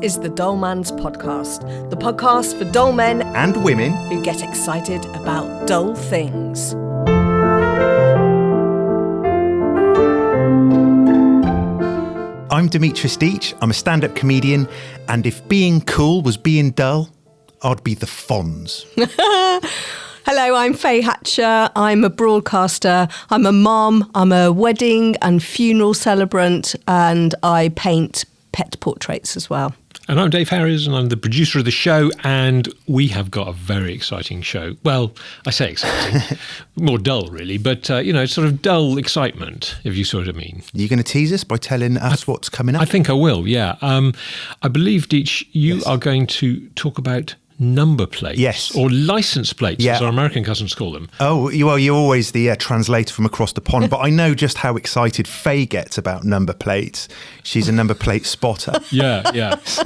is the Dull Man's podcast, the podcast for dull men and women who get excited about dull things. I'm Demitris Deech. I'm a stand-up comedian, and if being cool was being dull, I'd be the Fonz. Hello, I'm Faye Hatcher. I'm a broadcaster. I'm a mom. I'm a wedding and funeral celebrant, and I paint pet portraits as well. And I'm Dave Harries, and I'm the producer of the show, and we have got a very exciting show. Well, I say exciting, more dull really, but, it's sort of dull excitement, if you sort of mean. Are you going to tease us by telling us what's coming up? I think I will, yeah. I believe, Deech, you are going to talk about number plates. Yes. Or license plates, as our American cousins call them. Oh, well, you're always the translator from across the pond, but I know just how excited Faye gets about number plates. She's a number plate spotter. Yeah. So.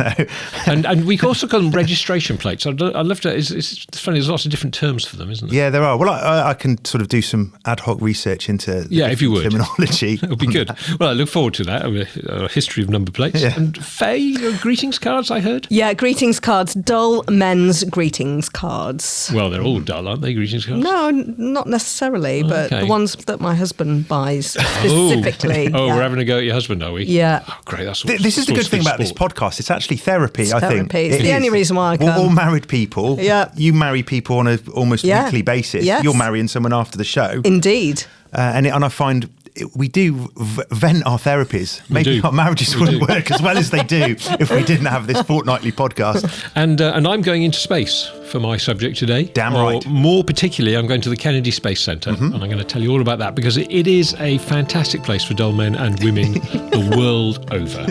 And we also call them registration plates. I love to. It's funny. There's lots of different terms for them, isn't there? Yeah, there are. Well, I can sort of do some ad hoc research into if you would. terminology. It would be good. Well, I look forward to that. A history of number plates. Yeah. And Faye, greetings cards, I heard. Yeah, greetings cards. Dull men's greetings cards. Well, they're all dull, aren't they? Greetings cards. No, not necessarily, but the ones that my husband buys specifically. We're having a go at your husband, are we? Yeah. Oh, great. That's This is the good thing about this podcast. It's actually therapy, I think. It's the only reason why I come. We're all married people. Yeah. You marry people on an almost weekly basis. Yes. You're marrying someone after the show. Indeed. And I find we do vent our therapies. Maybe our marriages wouldn't work as well as they do if we didn't have this fortnightly podcast. And I'm going into space for my subject today. Damn right. More particularly, I'm going to the Kennedy Space Center, and I'm going to tell you all about that because it is a fantastic place for dull men and women the world over.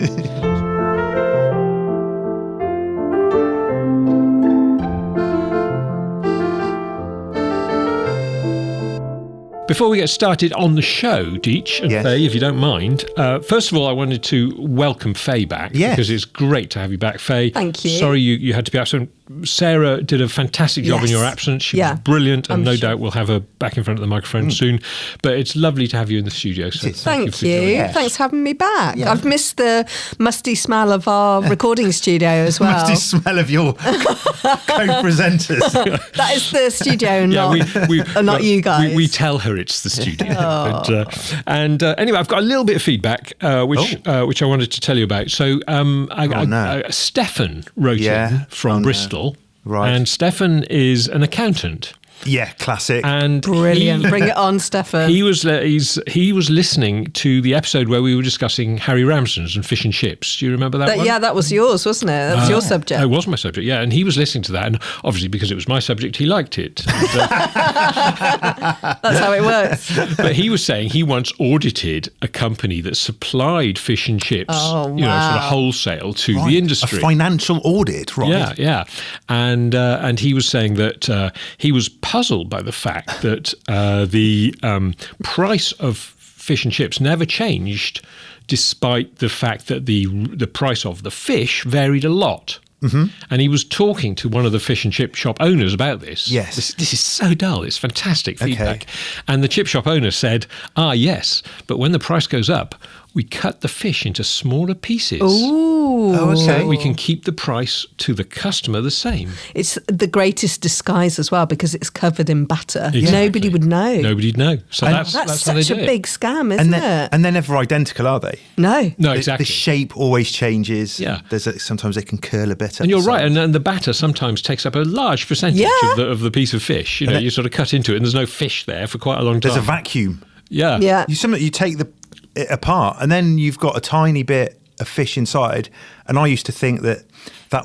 Before we get started on the show, Deech and Faye, if you don't mind, first of all, I wanted to welcome Faye back because it's great to have you back, Faye. Thank you. Sorry you had to be absent. Sarah did a fantastic job in your absence. She was brilliant, and no doubt we'll have her back in front of the microphone soon. But it's lovely to have you in the studio. So thank you for joining. Yes. Thanks for having me back. Yeah. I've missed the musty smell of our recording studio as well. Musty smell of your co-presenters. That is the studio, not you guys. We tell her it's the studio. Anyway, I've got a little bit of feedback, which I wanted to tell you about. So Stefan wrote in from Bristol. Right. And Stefan is an accountant. Yeah, classic. And brilliant. Bring it on, Stefan. He was listening to the episode where we were discussing Harry Ramsden's and fish and chips. Do you remember that one? Yeah, that was yours, wasn't it? That was your subject. It was my subject, yeah. And he was listening to that, and obviously because it was my subject, he liked it. And, that's how it works. But he was saying he once audited a company that supplied fish and chips, sort of wholesale to the industry. A financial audit, right? Yeah. And he was saying that he was puzzled by the fact that the price of fish and chips never changed, despite the fact that the price of the fish varied a lot. Mm-hmm. And he was talking to one of the fish and chip shop owners about this. Yes. This is so dull. It's fantastic feedback. Okay. And the chip shop owner said, yes, but when the price goes up, we cut the fish into smaller pieces. Ooh. Oh, okay. So that we can keep the price to the customer the same. It's the greatest disguise as well because it's covered in batter. Exactly. Nobody would know. Nobody'd know. So that's such a big scam, isn't it? And they're never identical, are they? No, exactly. The shape always changes. Yeah. Sometimes they can curl a bit. And you're right. And the batter sometimes takes up a large percentage of the piece of fish. You sort of cut into it and there's no fish there for quite a long time. There's a vacuum. Yeah. You take it apart and then you've got a tiny bit of fish inside, and I used to think that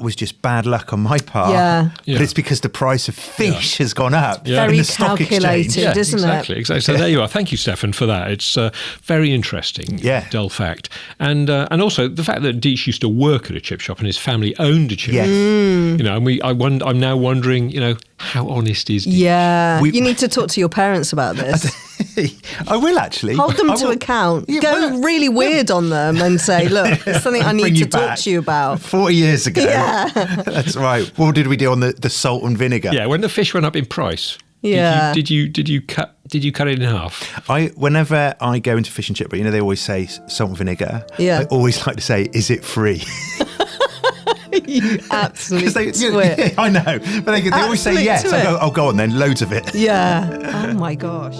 was just bad luck on my part, but it's because the price of fish has gone up in very the stock exchange. calculated, isn't it? Exactly. So there you are. Thank you, Stefan, for that. It's a very interesting, dull fact, and also the fact that Deech used to work at a chip shop and his family owned a chip. Yes. And I'm now wondering, how honest is Deech? Yeah, you need to talk to your parents about this. I will actually hold them to account. Go really weird on them and say, look, it's something I need to talk to you about. 40 years ago. Yeah. That's right. What did we do on the salt and vinegar? Yeah, when the fish went up in price. Yeah. Did you cut it in half? Whenever I go into fish and chip, they always say salt and vinegar. Yeah. I always like to say, is it free? You absolute twit. Yeah, I know, but they always say yes. I go, go on then, loads of it. Yeah. Oh my gosh.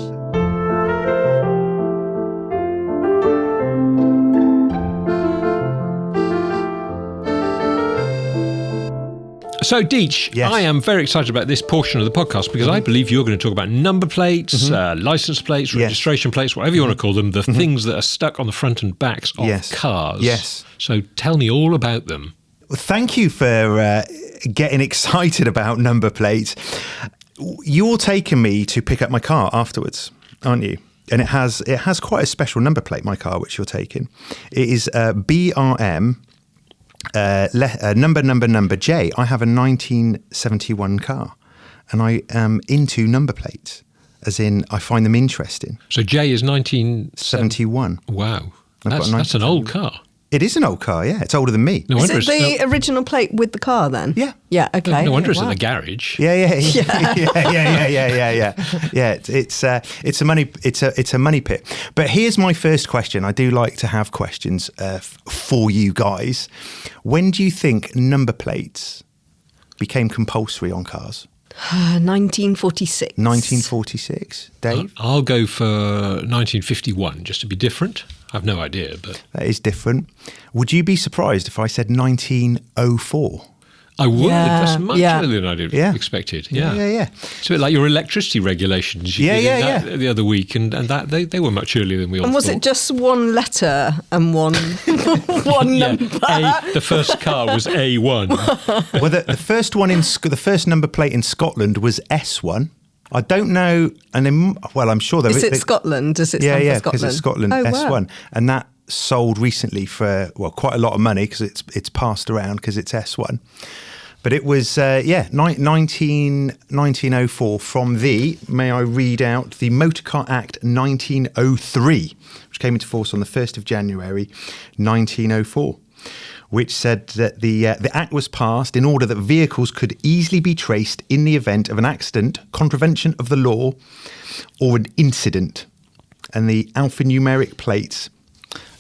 So, Deech, yes. I am very excited about this portion of the podcast because I believe you're going to talk about number plates, license plates, registration plates, whatever you want to call them, the things that are stuck on the front and backs of cars. Yes. So tell me all about them. Well, thank you for getting excited about number plates. You're taking me to pick up my car afterwards, aren't you? And it has quite a special number plate, my car, which you're taking. It is BRM... number J. I have a 1971 car, and I am into number plates, as in I find them interesting. So J is 1971. Wow, that's an old car. It is an old car, yeah. It's older than me. No wonder is it the original plate with the car then? Yeah. Yeah, okay. No wonder it's in the garage. Yeah. Yeah, it's a money pit. But here's my first question. I do like to have questions for you guys. When do you think number plates became compulsory on cars? 1946. 1946. Dave? I'll go for 1951, just to be different. I've no idea, but... That is different. Would you be surprised if I said 1904? I would. Yeah, That's much earlier than I'd expected. Yeah. It's a bit like your electricity regulations. You did the other week, and that they were much earlier than we all thought. And was it just one letter and one number? Oh, The first car was A1. Well, the first one the first number plate in Scotland was S1. I don't know, and I'm sure there is. Is it Scotland? Does it stand for Scotland? because it's Scotland S1, wow. and that sold recently for quite a lot of money because it's passed around because it's S1. But it was 1904 from may I read out the Motor Car Act 1903, which came into force on the 1st of January 1904. Which said that the act was passed in order that vehicles could easily be traced in the event of an accident, contravention of the law, or an incident. And the alphanumeric plates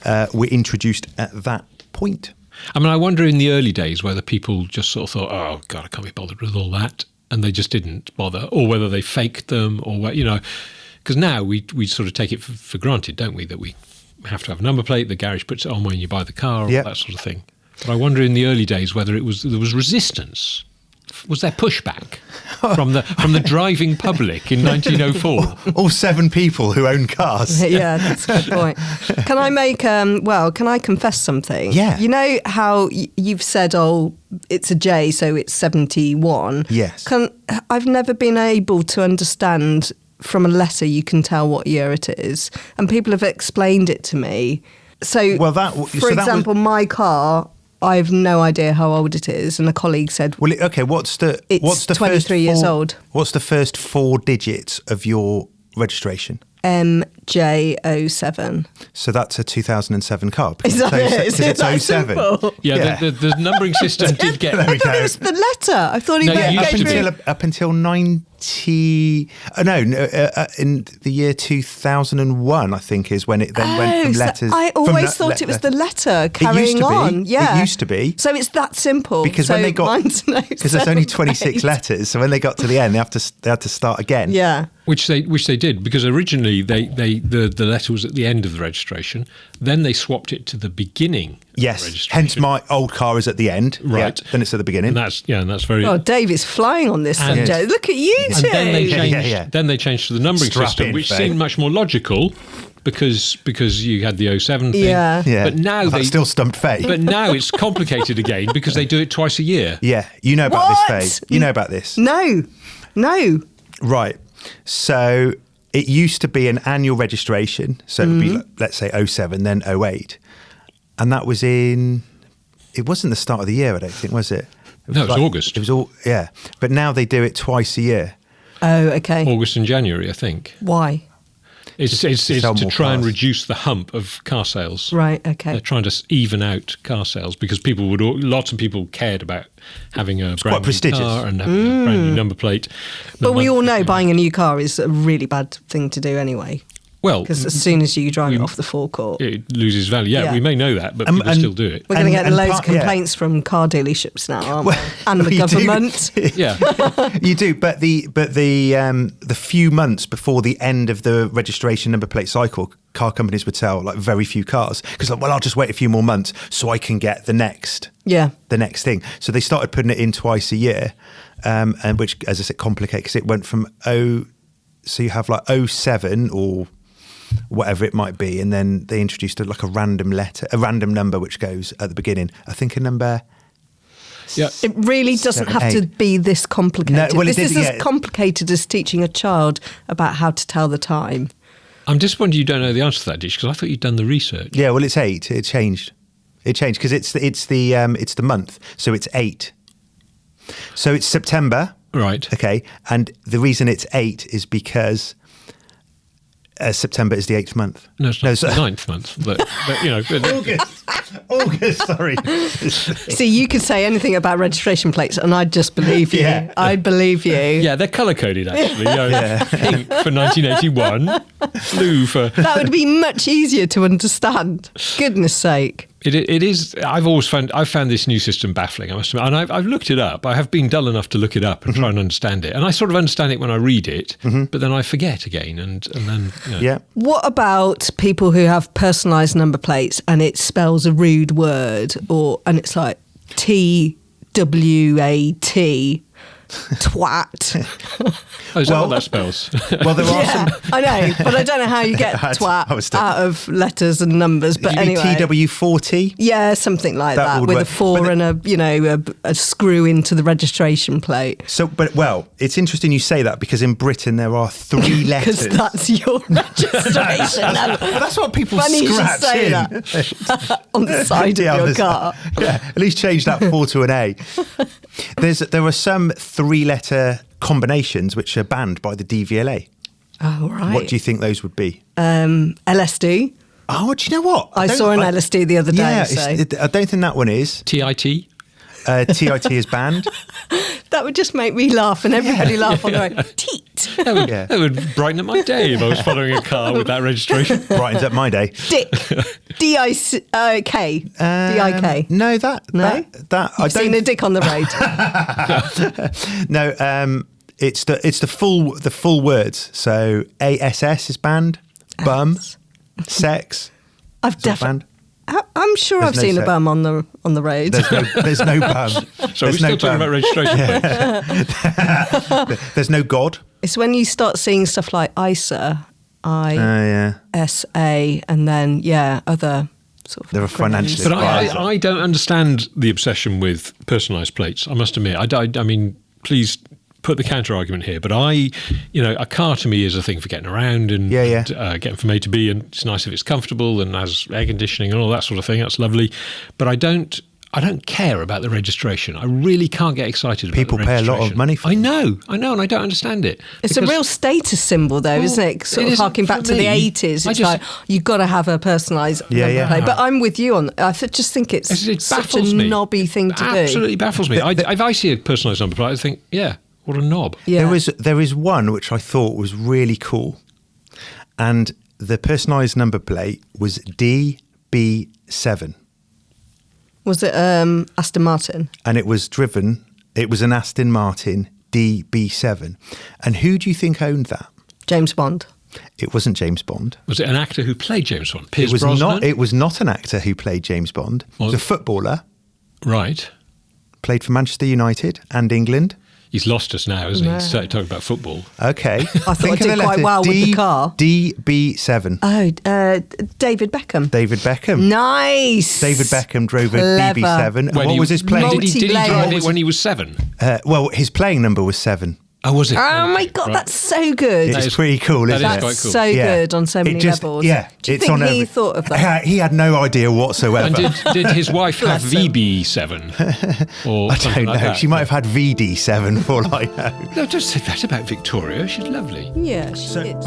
were introduced at that point. I mean, I wonder in the early days whether people just sort of thought, oh, God, I can't be bothered with all that, and they just didn't bother, or whether they faked them, or, because now we sort of take it for granted, don't we, that we have to have a number plate, the garage puts it on when you buy the car, all that sort of thing. But I wonder in the early days whether there was resistance. Was there pushback from the driving public in 1904? All 7 people who own cars. Yeah, that's a good point. Can I can I confess something? Yeah. You know how you've said, it's a J, so it's 71. Yes. I've never been able to understand from a letter you can tell what year it is, and people have explained it to me. So, for example, my car, I have no idea how old it is, and a colleague said, "Well, okay, what's the 23 years old. What's the first 4 digits of your registration?" MJ07. So that's a 2007 car. Is that it? Is it that 07? simple? Yeah. The numbering system did get... I thought it was the letter. I thought up until 90... in the year 2001, I think, is when it then went from letters... I always thought it was the letter carrying on. Yeah. It used to be. So it's that simple. Because when they got... Because there's only 26 letters, so when they got to the end, they had to start again. Yeah. Which they did, because originally the letter was at the end of the registration. Then they swapped it to the beginning. Yes, hence my old car is at the end. Right. Yeah, then it's at the beginning. And that's very... Oh, Dave is flying on this subject. Look at you two. And then they changed to the numbering system, which seemed much more logical because you had the 07 thing. Yeah. But now that still stumped Faye. But now it's complicated again because they do it twice a year. Yeah, you know about this, Faye. You know about this. No. Right. So it used to be an annual registration. So it would be, let's say, 07, then 08. And that was it wasn't the start of the year, I don't think, was it? It was August. It was all, yeah. But now they do it twice a year. Oh, okay. August and January, I think. Why? It's to try and reduce the hump of car sales. Right, okay. They're trying to even out car sales because lots of people cared about having a brand new car and having a brand new number plate. But we all know buying a new car is a really bad thing to do anyway. Well, because as soon as you drive it off the forecourt, it loses value. Yeah, we may know that, but people still do it. We're going to get loads of complaints from car dealerships now, aren't we? And the government. Yeah, you do. But the few months before the end of the registration number plate cycle, car companies would sell like very few cars because, I'll just wait a few more months so I can get the next thing. So they started putting it in twice a year, and which, as I said, complicated because it went from so you have like 07 or whatever it might be, and then they introduced a random number which goes at the beginning. I think a number. Yeah, it really doesn't have to be this complicated. No, well, this is as complicated as teaching a child about how to tell the time. I'm disappointed you don't know the answer to that, Deech, because I thought you'd done the research. Yeah, well, it's 8. It changed because it's the month, so it's 8. So it's September, right? Okay, and the reason it's 8 is because September is the 8th month. No, it's not the 9th month, but August, sorry. See, you could say anything about registration plates and I'd just believe you. Yeah. I'd believe you. Yeah, they're colour-coded, actually. Pink for 1981, blue for... That would be much easier to understand. Goodness sake. It is. I've found this new system baffling, I must admit. And I've looked it up. I have been dull enough to look it up and try and understand it. And I sort of understand it when I read it, but then I forget again. And then, Yeah. What about people who have personalised number plates and it spells a rude word, and it's like TWAT? Twat. Oh, is that what that spells? Well, there are some. I know, but I don't know how you get twat out of letters and numbers. But anyway, TW40. Yeah, something like that with work. a 4 and a screw into the registration plate. So, it's interesting you say that because in Britain there are 3 letters. Because that's your registration number. That's what people Funny scratch you in that. On the side of your car. Yeah, at least change that 4 to an A. There are some 3-letter combinations which are banned by the DVLA. Oh, right. What do you think those would be? LSD. Oh, do you know what? I saw an LSD the other day. Yeah, I don't think that one is. TIT? TIT is banned. That would just make me laugh and everybody laugh on their own. Teat. That would brighten up my day if I was following a car with that registration. Brightens up my day. Dick. D-I-K. D-I-K. No, that. You've seen a dick on the road. No, it's the full words. So ASS is banned. Bum. Sex. I've definitely. I'm sure I've seen a bum on the road. There's no bum. So we're still talking about registration plates. There's no God. It's when you start seeing stuff like ISA, ISA, and then other sort of. There are financial. But I don't understand the obsession with personalised plates. I must admit. I mean, please put the counter argument here, but a car to me is a thing for getting around and getting from A to B, and it's nice if it's comfortable and has air conditioning and all that sort of thing. That's lovely, but I don't care about the registration. I really can't get excited about people the registration. People pay a lot of money for it. I know, and I don't understand it. It's a real status symbol, though, isn't it? Sort of harking back to the 80s. It's like you've got to have a personalised number plate. But I'm with you on. I just think it's such a knobby thing to do. Absolutely baffles me. If I see a personalised number plate, I think, what a knob. Yeah. There is one which I thought was really cool, and the personalised number plate was DB7. Was it Aston Martin? And it was an Aston Martin DB7. And who do you think owned that? James Bond. It wasn't James Bond. Was it an actor who played James Bond? Pierce Brosnan? It was not an actor who played James Bond. It was a footballer. Right. Played for Manchester United and England. He's lost us now, hasn't he? He's started talking about football. Okay. I thought I did quite well with the car. DB7. Oh, David Beckham. David Beckham. Nice. David Beckham drove a DB7. And what was his playing? Did he drive it when he was 7? Well, his playing number was 7. Oh, was it? Oh my God, that's so good. It's pretty cool, isn't it? That is quite cool. So good on so many levels. Yeah. Do you think he thought of that? He had no idea whatsoever. And did his wife have VB7? Or I don't know. Like she might have had VD7 for all I know. No, don't say that about Victoria. She's lovely. Yeah, she is.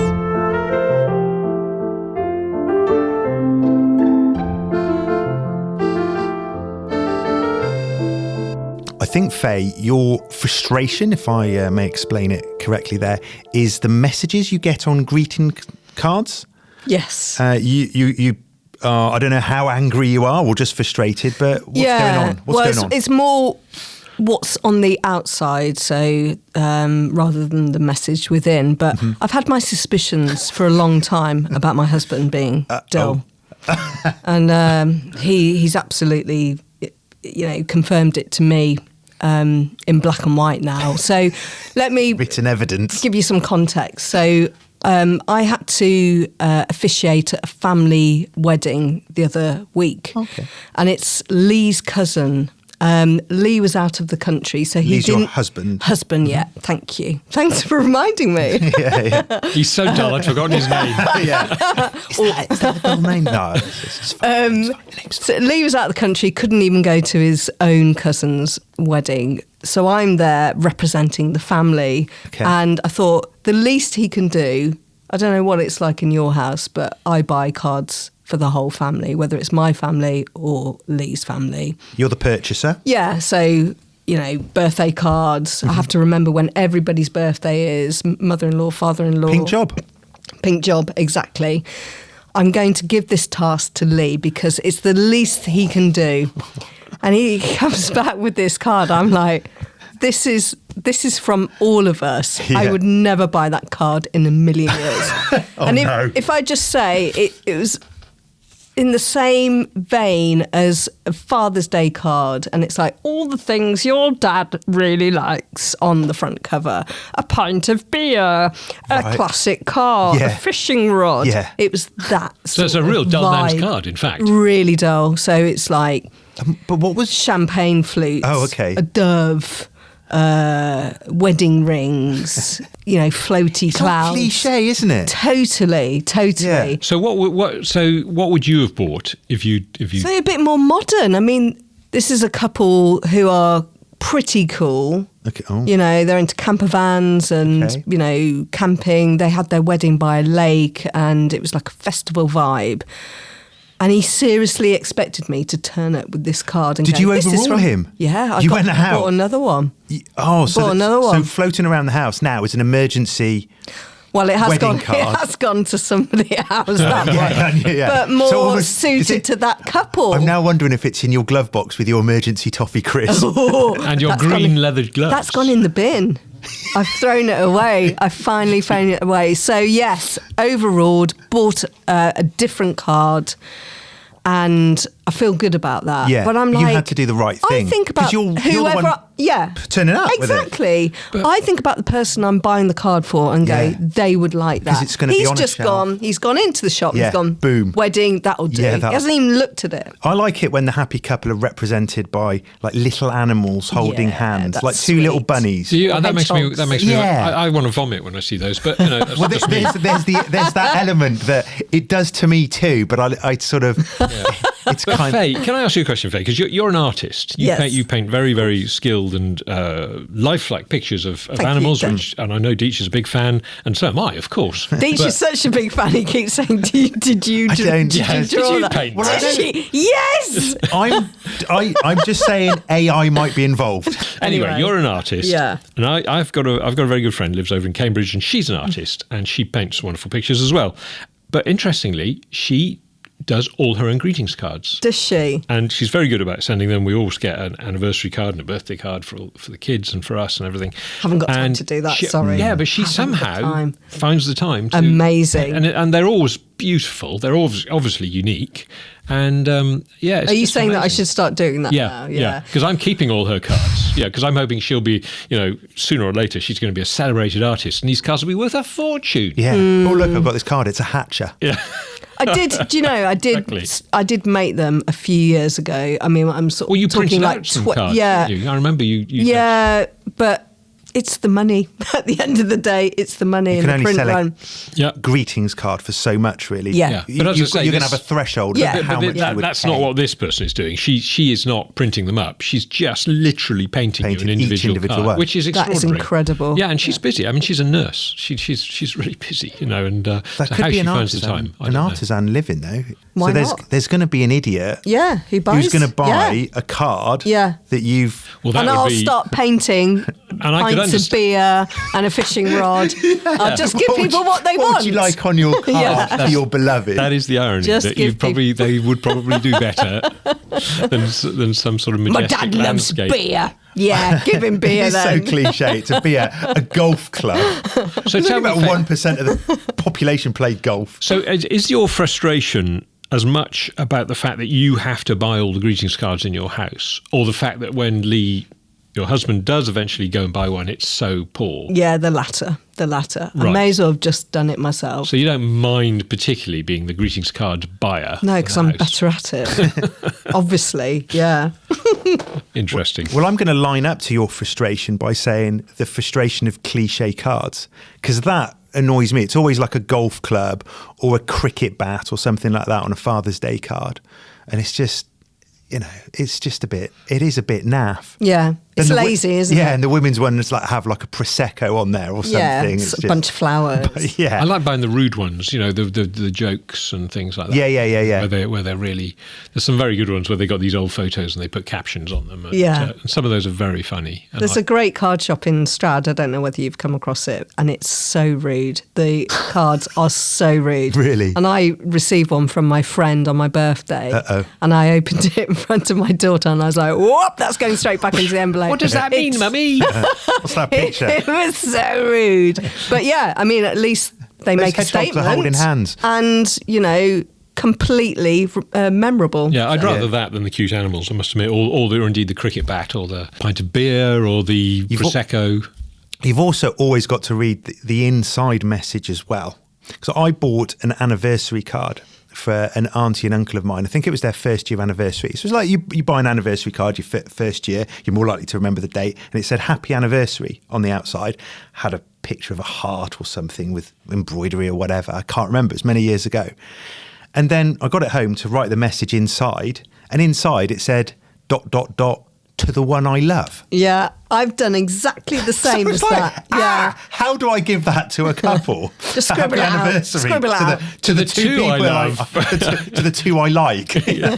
I think, Faye, your frustration, if I may explain it correctly there, is the messages you get on greeting cards. Yes. You I don't know how angry you are or just frustrated, but what's going on? What's going on? It's more what's on the outside, so rather than the message within. But I've had my suspicions for a long time about my husband being dull. And he's absolutely, confirmed it to me in black and white now. So let me... Written evidence. Give you some context. So... I had to officiate a family wedding the other week. Okay. And it's Lee's cousin. Lee was out of the country, so he Lee's didn't... your husband? Husband, yeah. Thank you. Thanks for reminding me. Yeah. He's so dull, I'd forgotten his name. Is that the full name? No. It's fine. So Lee was out of the country, couldn't even go to his own cousin's wedding. So I'm there representing the family. Okay. And I thought the least he can do, I don't know what it's like in your house, but I buy cards for the whole family, whether it's my family or Lee's family. You're the purchaser? Yeah, so, birthday cards. I have to remember when everybody's birthday is, mother-in-law, father-in-law. Pink job, exactly. I'm going to give this task to Lee because it's the least he can do. And he comes back with this card. I'm like, this is from all of us. Yeah. I would never buy that card in a million years. If I just say it was in the same vein as a Father's Day card, and it's like all the things your dad really likes on the front cover: a pint of beer, a classic car, a fishing rod. Yeah. It was that. So it's a real dull man's card, in fact. Really dull. So it's like. But what was... Champagne flutes. Oh, okay. A dove. Wedding rings. Floaty clouds. It's cliche, isn't it? Totally. Yeah. So what would you have bought if you? So a bit more modern. I mean, this is a couple who are pretty cool. Okay. Oh. They're into camper vans and camping. They had their wedding by a lake, and it was like a festival vibe. And he seriously expected me to turn up with this card and Did you overrule him? Yeah, I went out. Bought another one. Another one. So floating around the house now is an emergency. Well, it has wedding gone. card. It has gone to somebody else. That one, but more suited to that couple. I'm now wondering if it's in your glove box with your emergency toffee crisp and your green leather gloves. That's gone in the bin. I've thrown it away. I've finally thrown it away. So yes, overruled. Bought a different card. And I feel good about that. Yeah, but I'm like, you had to do the right thing. I think about you're whoever, turning up exactly. with it. I think about the person I'm buying the card for and go, they would like that. Because it's going to be on a shelf. He's gone into the shop. He's gone, boom, wedding. That'll do. Yeah, he hasn't even looked at it. I like it when the happy couple are represented by like little animals holding hands, like two little bunnies. That makes me. I want to vomit when I see those. But that's well, there's that element that it does to me too. But I sort of. It's kind Faye, can I ask you a question, Faye? Because you're an artist. You paint very, very skilled and lifelike pictures of animals, and I know Deech is a big fan, and so am I, of course. Deech is such a big fan. He keeps saying, "Did you draw that?" Paint yes. I'm just saying AI might be involved. Anyway, you're an artist, and I've got a very good friend lives over in Cambridge, and she's an artist, and she paints wonderful pictures as well. But interestingly, she does all her own greetings cards. Does she? And she's very good about sending them. We always get an anniversary card and a birthday card for the kids and for us and everything. Haven't got time to do that, sorry. Yeah, but she somehow finds the time to... Amazing. And they're always beautiful. They're obviously unique. And it's Are you saying amazing. that I should start doing that now? Yeah. Because I'm keeping all her cards. Yeah, because I'm hoping she'll be, sooner or later, she's going to be a celebrated artist, and these cards will be worth a fortune. Yeah. Oh, look, I've got this card. It's a Hatcher. Yeah. I did. Do you know? Exactly. I did make them a few years ago. I mean, I'm sort of you talking printed like out some cards. Yeah, didn't you? I remember you. Yeah, but it's the money. At the end of the day, it's the money. You can only sell a greetings card for so much, really. Yeah. But as I say, you're going to have a threshold. Yeah. Of how much that's not what this person is doing. She is not printing them up. She's just literally painting you an individual card, one. which is extraordinary. That is incredible. Yeah, and she's busy. I mean, she's a nurse. She's really busy, and that so could how be she an finds the artisan, time. An artisan living, though. Why not? There's going to be an idiot. Yeah, who's going to buy a card that you've... and I'll start painting pints of beer and a fishing rod. I'll just give people what they want. What would you like on your card for your beloved? That is the irony. They would probably do better than some sort of majestic My dad landscape. loves beer. Yeah, give him beer then. It's so cliche. It's a beer, a golf club. So tell me, about 1% of the population played golf. So is your frustration as much about the fact that you have to buy all the greetings cards in your house, or the fact that when Lee, your husband, does eventually go and buy one, it's so poor? Yeah, the latter. Right. I may as well have just done it myself. So you don't mind particularly being the greetings card buyer? No, because I'm better at it. Obviously, yeah. Interesting. Well, I'm going to line up to your frustration by saying the frustration of cliche cards, because that annoys me. It's always like a golf club or a cricket bat or something like that on a Father's Day card. And it's just, it is a bit naff. Yeah. It's lazy, isn't it? Yeah, and the women's ones have like a Prosecco on there or something. Yeah, it's a bunch of flowers. Yeah. I like buying the rude ones, the jokes and things like that. Yeah. Where they're really, there's some very good ones where they got these old photos and they put captions on them. And, and some of those are very funny. There's a great card shop in Stroud. I don't know whether you've come across it, and it's so rude. The cards are so rude. Really? And I received one from my friend on my birthday. Uh-oh. And I opened it in front of my daughter and I was like, whoop, that's going straight back into the envelope. What does that mean, Mummy? What's that picture? It was so rude. But yeah, I mean, at least they make a statement. Are holding hands. And, completely memorable. Yeah, I'd rather that than the cute animals, I must admit, or indeed the cricket bat or the pint of beer or the Prosecco. You've also always got to read the inside message as well. So I bought an anniversary card for an auntie and uncle of mine. I think it was their first year anniversary. So it was like you buy an anniversary card, your first year, you're more likely to remember the date. And it said happy anniversary on the outside. Had a picture of a heart or something with embroidery or whatever. I can't remember. It was many years ago. And then I got it home to write the message inside. And inside it said ... to the one I love. Yeah, I've done exactly the same as that. Yeah. How do I give that to a couple? Just scribble it out. Scribble it out. To the two I love. To the two I like. Yeah.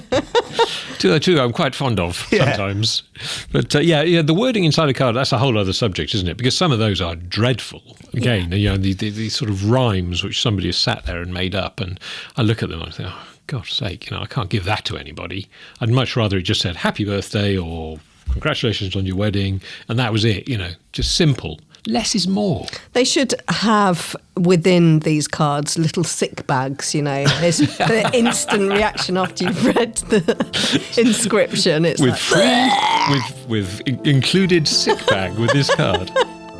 To the two I'm quite fond of sometimes. But the wording inside a card, that's a whole other subject, isn't it? Because some of those are dreadful. Again, these sort of rhymes which somebody has sat there and made up. And I look at them and I think, oh, God's sake, I can't give that to anybody. I'd much rather it just said happy birthday or congratulations on your wedding, and that was it, just simple. Less is more. They should have within these cards little sick bags, There's the instant reaction after you've read the inscription. It's with included sick bag with this card.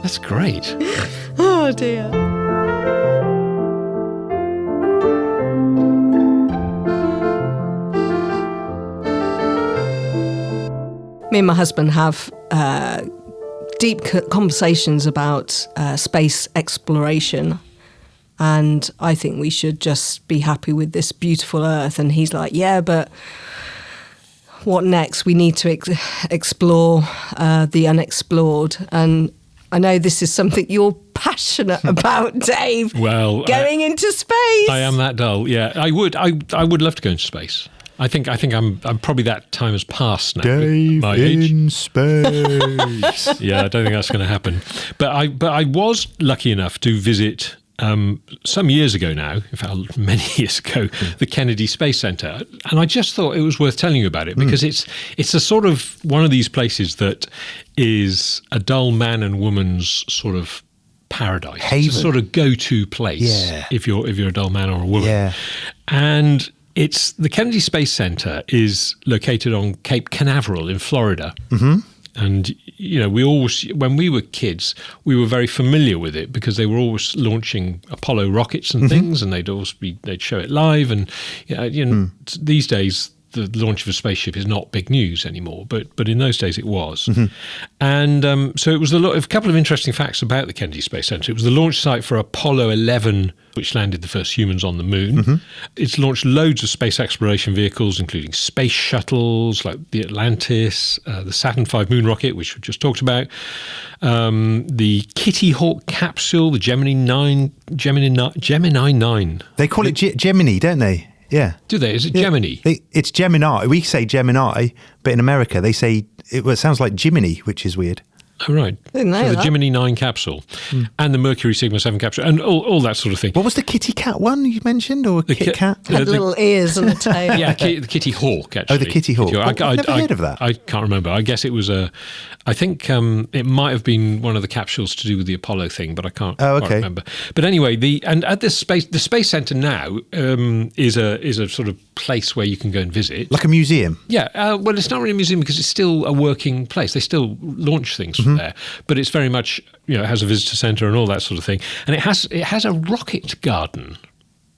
That's great. Oh dear. Me and my husband have deep conversations about space exploration, and I think we should just be happy with this beautiful Earth. And he's like, yeah, but what next? We need to explore the unexplored. And I know this is something you're passionate about, Dave. Well, going into space. I am that dull. Yeah, I would love to go into space. I think I'm probably that time has passed now. Dave my age. In space. Yeah, I don't think that's going to happen. But I was lucky enough to visit some years ago now, in fact many years ago, the Kennedy Space Center, and I just thought it was worth telling you about it because it's a sort of one of these places that is a dull man and woman's sort of paradise. Haven. It's a sort of go-to place if you're a dull man or a woman. Yeah. And it's the Kennedy Space Center is located on Cape Canaveral in Florida. Mm-hmm. And, we always, when we were kids, we were very familiar with it because they were always launching Apollo rockets and things, and they'd show it live. And, these days, the launch of a spaceship is not big news anymore, but in those days it was. Mm-hmm. And so it was a couple of interesting facts about the Kennedy Space Center. It was the launch site for Apollo 11, which landed the first humans on the moon. Mm-hmm. It's launched loads of space exploration vehicles, including space shuttles like the Atlantis, the Saturn V moon rocket, which we just talked about, the Kitty Hawk capsule, the Gemini 9. They call it Gemini, don't they? Yeah. Do they? Is it Gemini? It's Gemini. We say Gemini, but in America they say, it sounds like Jiminy, which is weird. Oh, right. Didn't know so the that. Gemini 9 capsule and the Mercury Sigma 7 capsule and all that sort of thing. What was the Kitty Cat one you mentioned, or Kit Kat? Had little ears and a tail. Yeah, the Kitty Hawk, actually. Oh, the Kitty Hawk. I've never heard of that. I can't remember. I guess it was I think it might have been one of the capsules to do with the Apollo thing, but I can't quite remember. But anyway, the Space Center now is a sort of place where you can go and visit. Like a museum? Yeah. Well, it's not really a museum because it's still a working place. They still launch things from there, but it's very much, it has a visitor center and all that sort of thing. And it has a rocket garden.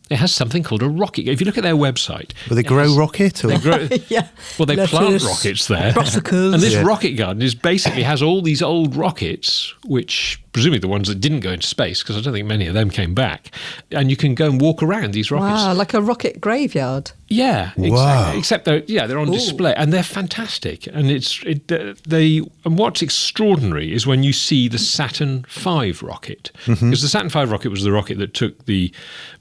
It has something called a rocket. If you look at their website, will they grow rocket? Or? They grow, Yeah. Well, they plant rockets there, Brassicas. and this rocket garden basically has all these old rockets, which presumably the ones that didn't go into space, because I don't think many of them came back. And you can go and walk around these rockets. Wow, like a rocket graveyard. Yeah, exactly. Wow. Except they're on display and they're fantastic. And and what's extraordinary is when you see the Saturn V rocket, because the Saturn V rocket was the rocket that took the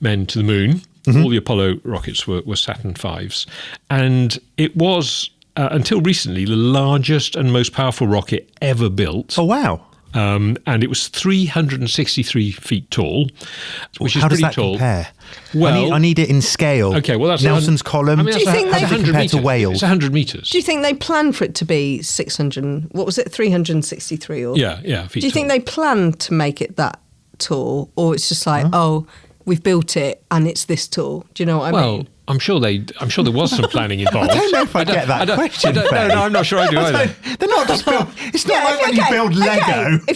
men to the moon. All the Apollo rockets were Saturn Vs, and it was until recently the largest and most powerful rocket ever built. Oh wow! And it was 363 feet tall, which is how does pretty that tall. compare? Well, I need it in scale. Okay, well that's Nelson's column. Do you think how does it compare to Wales? It's 100 meters. Do you think they planned for it to be 600? What was it, 363? Or feet do you think tall. they planned to make it that tall, or it's just like, we've built it and it's this tall? Do you know what I mean? Well, I'm sure there was some planning involved. I don't know if I get that question. No, I'm not sure I do either. They're not just built. It's not like when you build Lego. Okay.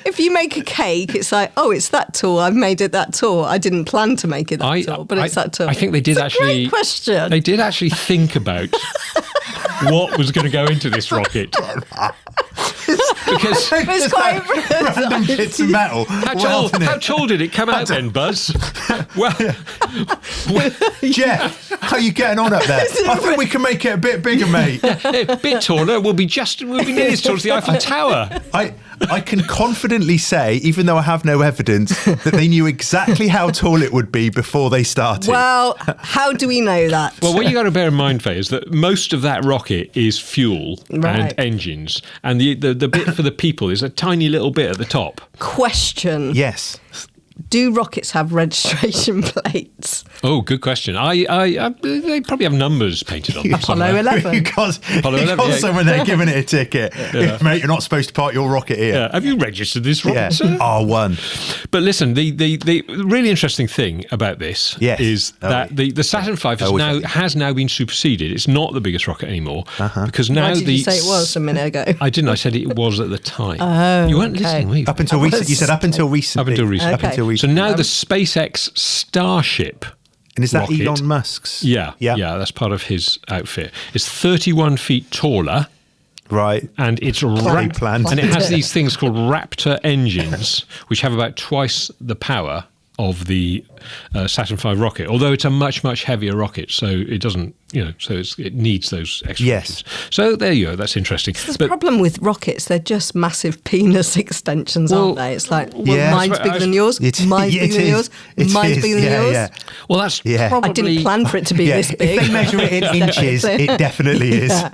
If you make a cake, it's like, it's that tall. I've made it that tall. I didn't plan to make it that tall, but it's that tall. I think they did it's a great question. They did actually think about what was going to go into this rocket. Because it's quite random bits of metal. How tall did it come out then, Buzz? Well, Jeff, how are you getting on up there? I think we can make it a bit bigger, mate. A bit taller. We'll be nearly as tall as the Eiffel Tower. I can confidently say, even though I have no evidence, that they knew exactly how tall it would be before they started. Well, how do we know that? Well, what you got to bear in mind, Faye, is that most of that rocket is fuel and engines, and the bit for the people is a tiny little bit at the top. Question. Yes. Do rockets have registration plates? Oh, good question. They probably have numbers painted on them. Apollo 11. because when they're giving it a ticket, mate, you're not supposed to park your rocket here. Yeah. Have you registered this rocket, sir? R1. But listen, the really interesting thing about this is that the Saturn V has now been superseded. It's not the biggest rocket anymore because now Why did you say it was a minute ago? I didn't. I said it was at the time. Oh, you weren't listening to me. Up until recently. You said up until recently. Up until recently. Okay. So now the SpaceX Starship. And is that rocket, Elon Musk's? Yeah, that's part of his outfit. It's 31 feet taller. Right. And it's and it has these things called Raptor engines, which have about twice the power of the Saturn V rocket, although it's a much, much heavier rocket, so it doesn't, it needs those extra engines. So there you go, that's interesting. The problem with rockets, they're just massive penis extensions, aren't they? It's like, mine's bigger than yours, mine's bigger than yours, mine's bigger than yours. Yeah. Well, that's probably... I didn't plan for it to be this big. If they measure it in inches, it definitely is. Yeah.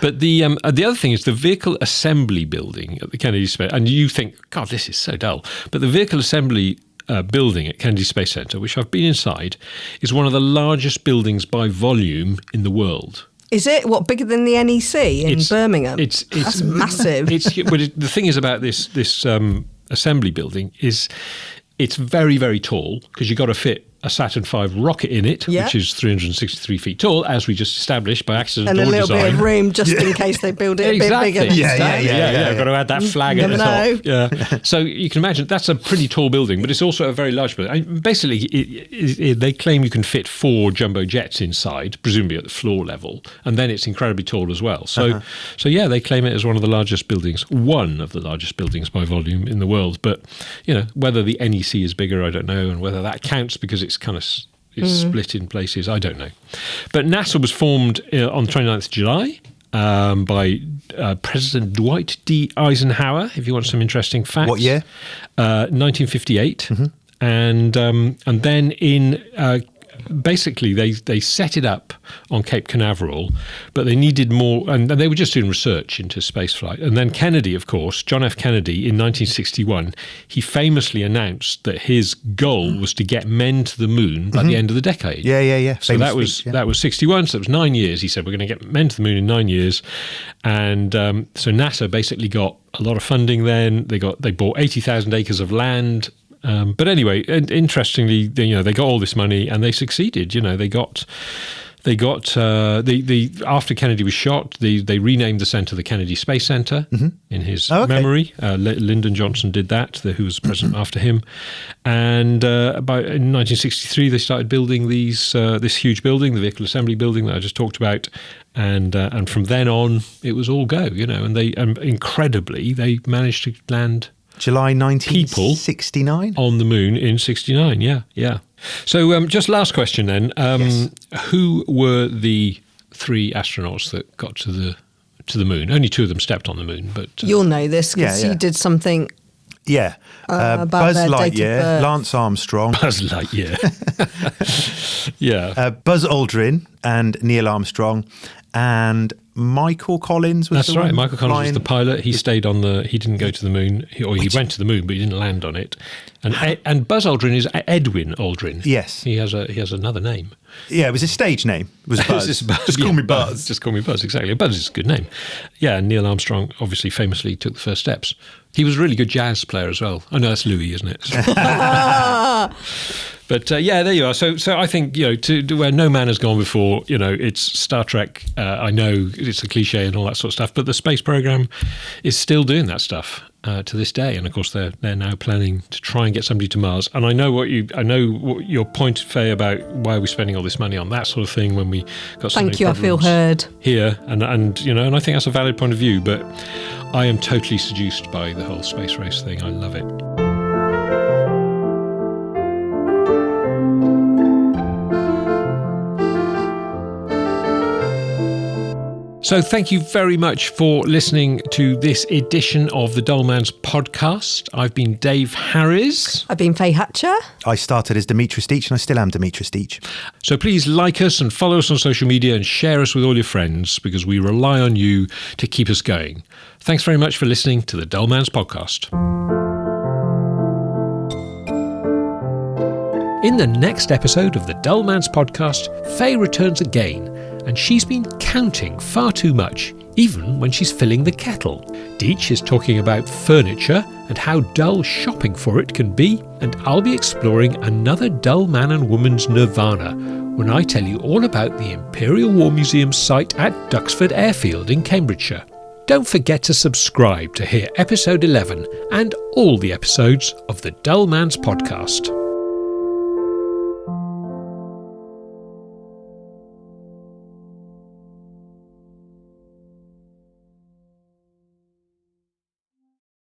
But the other thing is the vehicle assembly building at the Kennedy Space, and you think, God, this is so dull, but the vehicle assembly building at Kennedy Space Center, which I've been inside, is one of the largest buildings by volume in the world. Is it? What, bigger than the NEC in Birmingham? That's massive. But the thing is about this assembly building is it's very, very tall because you've got to fit a Saturn V rocket in it, which is 363 feet tall, as we just established by accident. And a little bit of room just in case they build it a bit bigger. Yeah. Got to add that flag at the top. Yeah. So you can imagine that's a pretty tall building, but it's also a very large building. Basically, they claim you can fit 4 jumbo jets inside, presumably at the floor level, and then it's incredibly tall as well. So, they claim it as one of the largest buildings by volume in the world. But whether the NEC is bigger, I don't know, and whether that counts because it's kind of split in places, I don't know. But NASA was formed on the 29th of July by President Dwight D. Eisenhower, if you want some interesting facts. What year? 1958. And then in basically they set it up on Cape Canaveral, but they needed more, and they were just doing research into spaceflight. And then Kennedy, of course, John F. Kennedy, in 1961, he famously announced that his goal was to get men to the moon by the end of the decade. Yeah. So that was 61, so it was 9 years. He said, we're going to get men to the moon in 9 years. And so NASA basically got a lot of funding then. They bought 80,000 acres of land. But anyway, interestingly, they got all this money and they succeeded. After Kennedy was shot, they renamed the center the Kennedy Space Center in his memory. Lyndon Johnson did that, who was president after him. And in 1963, they started building this huge building, the Vehicle Assembly Building that I just talked about. And from then on, it was all go, and they incredibly, they managed to land July 1969 on the moon in 69. Yeah. So just last question then. Yes. Who were the 3 astronauts that got to the moon? Only 2 of them stepped on the moon, but you'll know this because you did something. Yeah. About Buzz their date of Lightyear, birth. Lance Armstrong. Buzz Lightyear. Yeah. Buzz Aldrin and Neil Armstrong, and Michael Collins was That's right. Michael Collins was the pilot. He stayed on he didn't go to the moon, he went to the moon, but he didn't land on it. And Buzz Aldrin is Edwin Aldrin. Yes. He has another name. Yeah, it was his stage name. It was Buzz. Just call me Buzz. Just call me Buzz, exactly. Buzz is a good name. Yeah, and Neil Armstrong obviously famously took the first steps. He was a really good jazz player as well. Oh no, that's Louis, isn't it? But there you are. So I think, to where no man has gone before, it's Star Trek. I know it's a cliche and all that sort of stuff, but the space program is still doing that stuff to this day. And of course, they're now planning to try and get somebody to Mars. And I know what your point, Faye, about why are we spending all this money on that sort of thing when we got so Thank you. I feel heard here. And I think that's a valid point of view. But I am totally seduced by the whole space race thing. I love it. So thank you very much for listening to this edition of the Dull Man's podcast. I've been Dave Harries. I've been Faye Hatcher. I started as Demitris Deech and I still am Demitris Deech. So please like us and follow us on social media and share us with all your friends because we rely on you to keep us going. Thanks very much for listening to the Dull Man's podcast. In the next episode of the Dull Man's podcast, Faye returns again. And she's been counting far too much, even when she's filling the kettle. Deech is talking about furniture and how dull shopping for it can be, and I'll be exploring another dull man and woman's nirvana when I tell you all about the Imperial War Museum site at Duxford Airfield in Cambridgeshire. Don't forget to subscribe to hear episode 11 and all the episodes of the Dull Man's podcast.